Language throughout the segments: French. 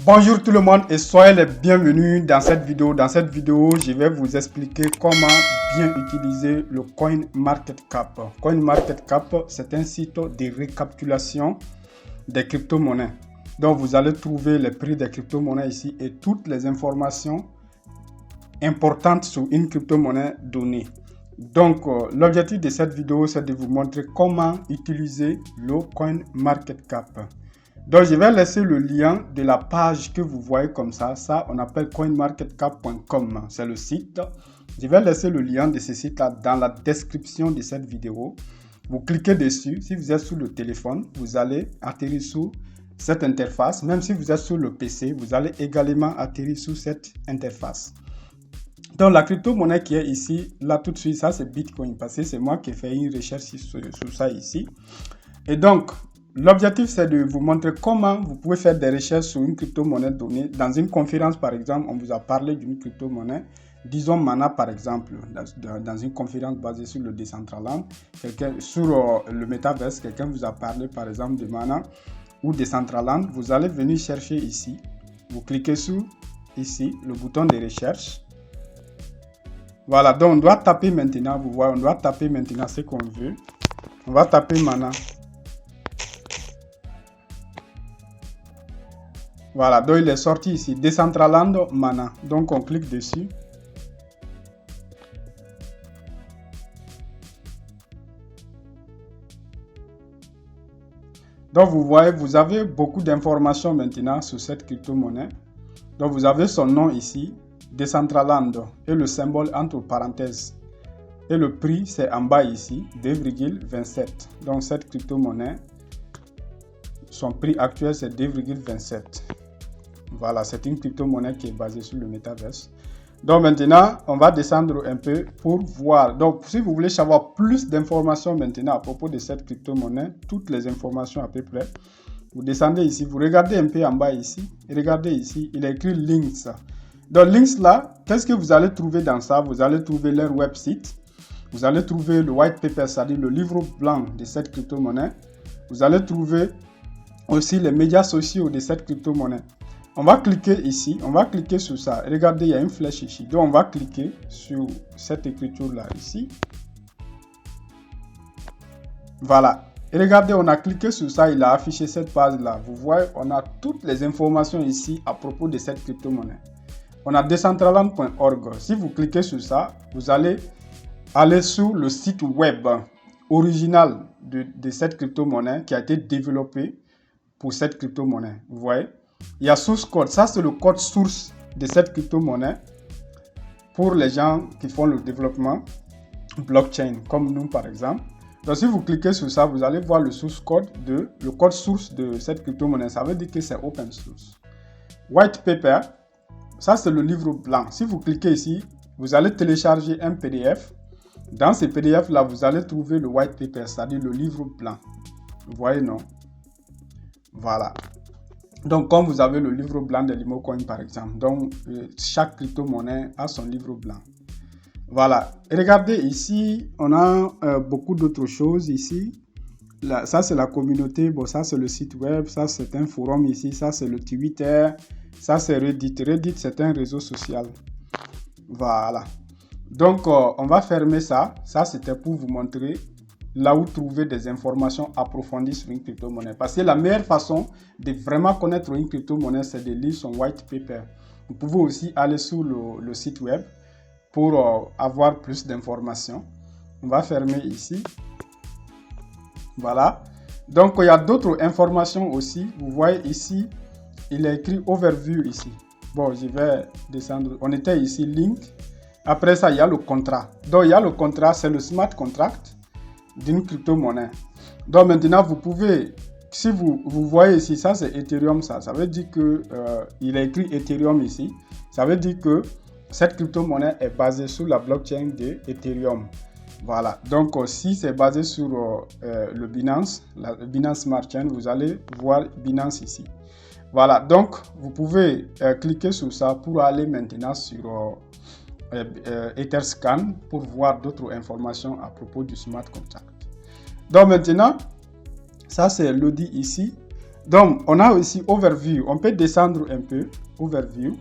Bonjour tout le monde et soyez les bienvenus dans cette vidéo. Dans cette vidéo, je vais vous expliquer comment bien utiliser le CoinMarketCap. CoinMarketCap, c'est un site de récapitulation des crypto-monnaies. Donc, vous allez trouver les prix des crypto-monnaies ici et toutes les informations importantes sur une crypto-monnaie donnée. Donc, l'objectif de cette vidéo, c'est de vous montrer comment utiliser le CoinMarketCap. Donc, je vais laisser le lien de la page que vous voyez comme ça. Ça, on appelle coinmarketcap.com. C'est le site. Je vais laisser le lien de ce site-là dans la description de cette vidéo. Vous cliquez dessus. Si vous êtes sur le téléphone, vous allez atterrir sur cette interface. Même si vous êtes sur le PC, vous allez également atterrir sur cette interface. Donc, la crypto-monnaie qui est ici, là tout de suite, ça c'est Bitcoin. Parce que c'est moi qui ai fait une recherche sur ça ici. Et donc, l'objectif, c'est de vous montrer comment vous pouvez faire des recherches sur une crypto-monnaie donnée. Dans une conférence, par exemple, on vous a parlé d'une crypto-monnaie. Disons Mana, par exemple, dans une conférence basée sur le Decentraland, sur le Metaverse, quelqu'un vous a parlé, par exemple, de Mana ou Decentraland. Vous allez venir chercher ici. Vous cliquez sur, ici, le bouton de recherche. Voilà, donc on doit taper maintenant, vous voyez, on doit taper maintenant ce qu'on veut. On va taper Mana. Voilà, donc il est sorti ici, Decentraland Mana. Donc on clique dessus. Donc vous voyez, vous avez beaucoup d'informations maintenant sur cette crypto-monnaie. Donc vous avez son nom ici, Decentraland, et le symbole entre parenthèses. Et le prix, c'est en bas ici, 2,27. Donc cette crypto-monnaie, son prix actuel, c'est 2,27. Voilà, c'est une crypto-monnaie qui est basée sur le Metaverse. Donc maintenant, on va descendre un peu pour voir. Donc si vous voulez savoir plus d'informations maintenant à propos de cette crypto-monnaie, toutes les informations à peu près, vous descendez ici, vous regardez un peu en bas ici, et regardez ici, il est écrit Links. Donc Links là, qu'est-ce que vous allez trouver dans ça? Vous allez trouver leur website, vous allez trouver le white paper, c'est-à-dire le livre blanc de cette crypto-monnaie. Vous allez trouver aussi les médias sociaux de cette crypto-monnaie. On va cliquer ici, on va cliquer sur ça. Regardez, il y a une flèche ici. Donc, on va cliquer sur cette écriture-là ici. Voilà. Et regardez, on a cliqué sur ça, il a affiché cette page-là. Vous voyez, on a toutes les informations ici à propos de cette crypto-monnaie. On a decentraland.org. Si vous cliquez sur ça, vous allez aller sur le site web original de cette crypto-monnaie qui a été développé pour cette crypto-monnaie. Vous voyez? Il y a source code, ça c'est le code source de cette crypto-monnaie pour les gens qui font le développement blockchain, comme nous par exemple. Donc si vous cliquez sur ça, vous allez voir le source code le code source de cette crypto-monnaie. Ça veut dire que c'est open source. White paper, ça c'est le livre blanc. Si vous cliquez ici, vous allez télécharger un PDF. Dans ce PDF là, vous allez trouver le white paper, c'est-à-dire le livre blanc. Vous voyez, non? Voilà. Donc, comme vous avez le livre blanc de Limocoin par exemple, donc chaque crypto-monnaie a son livre blanc. Voilà. Et regardez ici, on a beaucoup d'autres choses ici. Là, ça, c'est la communauté. Bon, ça, c'est le site web. Ça, c'est un forum ici. Ça, c'est le Twitter. Ça, c'est Reddit. Reddit, c'est un réseau social. Voilà. Donc, on va fermer ça. Ça, c'était pour vous montrer là où trouver des informations approfondies sur une crypto-monnaie. Parce que la meilleure façon de vraiment connaître une crypto-monnaie, c'est de lire son white paper. Vous pouvez aussi aller sur le site web pour avoir plus d'informations. On va fermer ici. Voilà. Donc, il y a d'autres informations aussi. Vous voyez ici, il est écrit Overview ici. Bon, je vais descendre. On était ici, Link. Après ça, il y a le contrat. Donc, il y a le contrat, c'est le smart contract d'une crypto-monnaie. Donc maintenant, vous pouvez, si vous voyez ici, ça c'est Ethereum, ça veut dire que il est écrit Ethereum ici. Ça veut dire que cette crypto-monnaie est basée sur la blockchain de Ethereum. Voilà. Donc si c'est basé sur le Binance, la Binance Smart Chain, vous allez voir Binance ici. Voilà. Donc vous pouvez cliquer sur ça pour aller maintenant sur Etherscan pour voir d'autres informations à propos du smart contract. Donc maintenant, ça c'est l'audit ici. Donc, on a aussi Overview. On peut descendre un peu. Overview.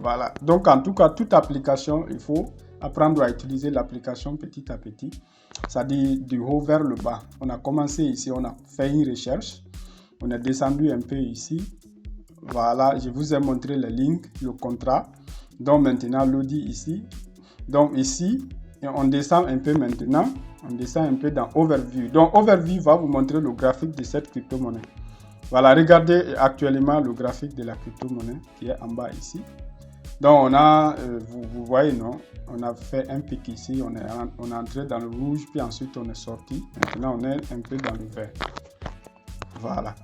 Voilà. Donc, en tout cas, toute application, il faut apprendre à utiliser l'application petit à petit. C'est-à-dire du haut vers le bas. On a commencé ici, on a fait une recherche. On est descendu un peu ici. Voilà, je vous ai montré le link, le contrat. Donc, maintenant, l'audit ici. Donc, ici, on descend un peu maintenant. On descend un peu dans Overview. Donc, Overview va vous montrer le graphique de cette crypto-monnaie. Voilà, regardez actuellement le graphique de la crypto-monnaie qui est en bas ici. Donc, on a, vous voyez, non? On a fait un pic ici, on est entré dans le rouge, puis ensuite on est sorti. Maintenant, on est un peu dans le vert. Voilà.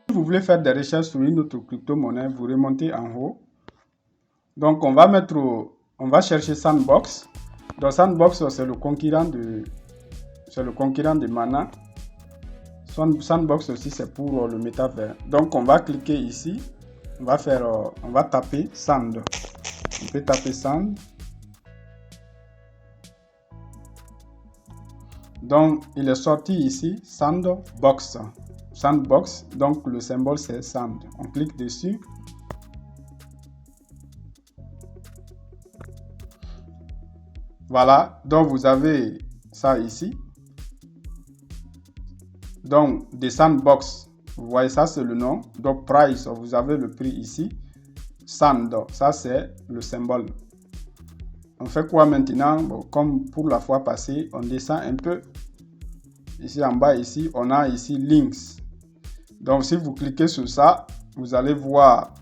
Si vous voulez faire des recherches sur une autre crypto-monnaie, vous remontez en haut. Donc, on va chercher Sandbox. Donc, Sandbox, c'est le concurrent de Mana. Sandbox aussi, c'est pour le métavers. Donc, on va cliquer ici. On va taper Sand. On peut taper Sand. Donc, il est sorti ici, Sandbox. Sandbox, donc le symbole c'est Sand. On clique dessus. Voilà, donc vous avez ça ici. Donc, des Sandbox, vous voyez ça c'est le nom. Donc, Price, vous avez le prix ici. Sand, ça c'est le symbole. On fait quoi maintenant? Bon, comme pour la fois passée, on descend un peu. Ici en bas, ici, on a ici Links. Donc, si vous cliquez sur ça, vous allez voir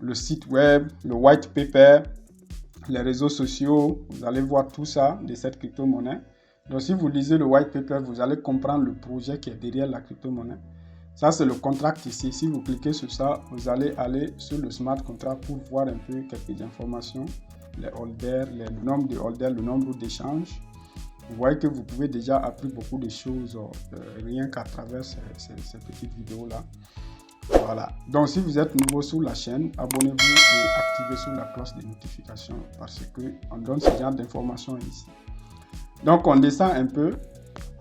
le site web, le white paper, les réseaux sociaux. Vous allez voir tout ça de cette crypto-monnaie. Donc, si vous lisez le white paper, vous allez comprendre le projet qui est derrière la crypto-monnaie. Ça, c'est le contract ici. Si vous cliquez sur ça, vous allez aller sur le smart contract pour voir un peu quelques informations. Les holders, le nombre de holders, le nombre d'échanges. Vous voyez que vous pouvez déjà apprendre beaucoup de choses rien qu'à travers ces petites vidéos-là. Voilà. Donc, si vous êtes nouveau sur la chaîne, abonnez-vous et activez sur la cloche de notification parce qu'on donne ce genre d'informations ici. Donc, on descend un peu.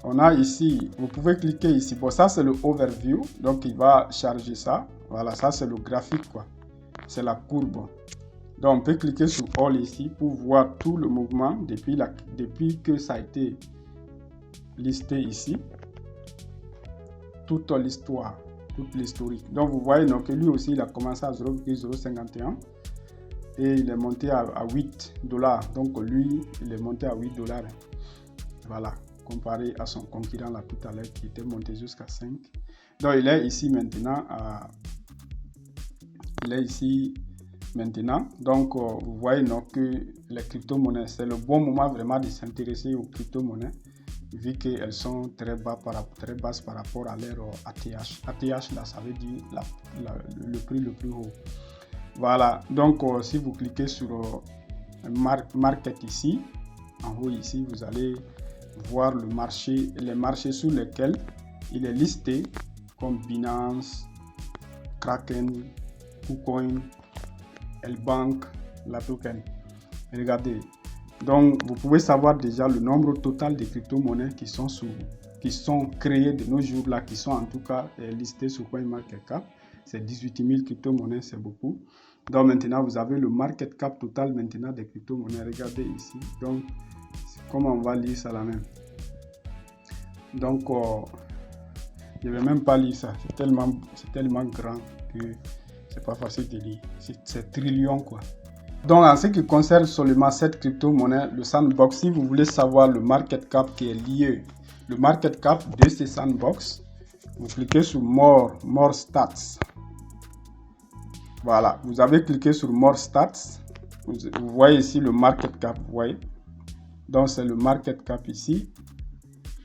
On a ici, vous pouvez cliquer ici. Bon, ça, c'est le overview. Donc, il va charger ça. Voilà, ça, c'est le graphique, quoi. C'est la courbe. Donc, on peut cliquer sur All ici pour voir tout le mouvement depuis que ça a été listé ici. Toute l'histoire, toute l'historique. Donc, vous voyez donc, que lui aussi, il a commencé à 0,051 et il est monté à $8. Donc, lui, il est monté à $8. Voilà, comparé à son concurrent là tout à l'heure qui était monté jusqu'à 5. Donc, il est ici maintenant Donc, vous voyez donc que les crypto-monnaies, c'est le bon moment vraiment de s'intéresser aux crypto-monnaies vu qu'elles sont très basses par rapport à leur ATH. ATH, là, ça veut dire le prix le plus haut. Voilà, donc si vous cliquez sur Market ici, en haut ici, vous allez voir les marchés sur lesquels il est listé comme Binance, Kraken, KuCoin, L-Bank, la token. Regardez. Donc, vous pouvez savoir déjà le nombre total de crypto-monnaies qui sont créées de nos jours là, qui sont en tout cas listées sur CoinMarketCap. C'est 18 000 crypto-monnaies, c'est beaucoup. Donc, maintenant, vous avez le market cap total maintenant des crypto-monnaies. Regardez ici. Donc, comment on va lire ça la même. Donc, je ne vais même pas lire ça. C'est tellement grand que c'est pas facile de lire. C'est trillion quoi. Donc, en ce qui concerne seulement cette crypto-monnaie, le sandbox, si vous voulez savoir le market cap qui est lié, le market cap de ces sandbox, vous cliquez sur More Stats. Voilà, vous avez cliqué sur More Stats. Vous voyez ici le market cap, vous voyez. Donc, c'est le market cap ici.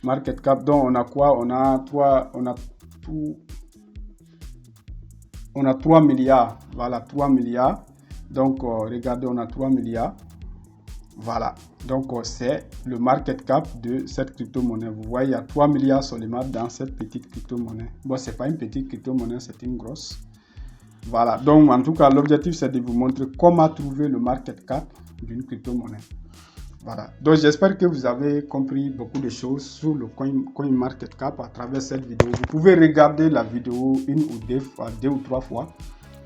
Market cap, donc on a quoi? On a 3 milliards. Voilà, 3 milliards. Donc, regardez, on a 3 milliards. Voilà. Donc, c'est le market cap de cette crypto-monnaie. Vous voyez, il y a 3 milliards seulement dans cette petite crypto-monnaie. Bon, c'est pas une petite crypto-monnaie, c'est une grosse. Voilà. Donc, en tout cas, l'objectif, c'est de vous montrer comment trouver le market cap d'une crypto-monnaie. Voilà. Donc, j'espère que vous avez compris beaucoup de choses sur le CoinMarketCap à travers cette vidéo. Vous pouvez regarder la vidéo une ou deux ou trois fois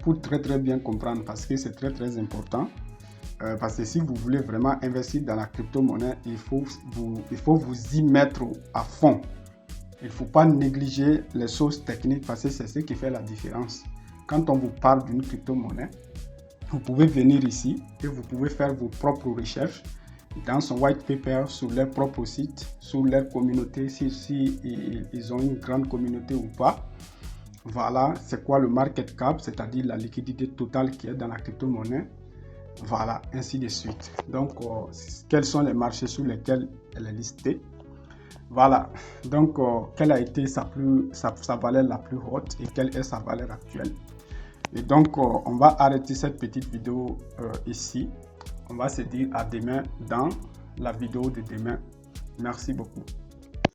pour très bien comprendre parce que c'est très important. Parce que si vous voulez vraiment investir dans la crypto-monnaie, il faut vous y mettre à fond. Il ne faut pas négliger les choses techniques parce que c'est ce qui fait la différence. Quand on vous parle d'une crypto-monnaie, vous pouvez venir ici et vous pouvez faire vos propres recherches dans son white paper sur leur propre site, sur leur communauté, si ils ont une grande communauté ou pas. Voilà, c'est quoi le market cap, c'est-à-dire la liquidité totale qui est dans la crypto-monnaie. Voilà, ainsi de suite. Donc, quels sont les marchés sur lesquels elle est listée. Voilà, donc quelle a été sa valeur la plus haute et quelle est sa valeur actuelle. Et donc, on va arrêter cette petite vidéo ici. On va se dire à demain dans la vidéo de demain. Merci beaucoup.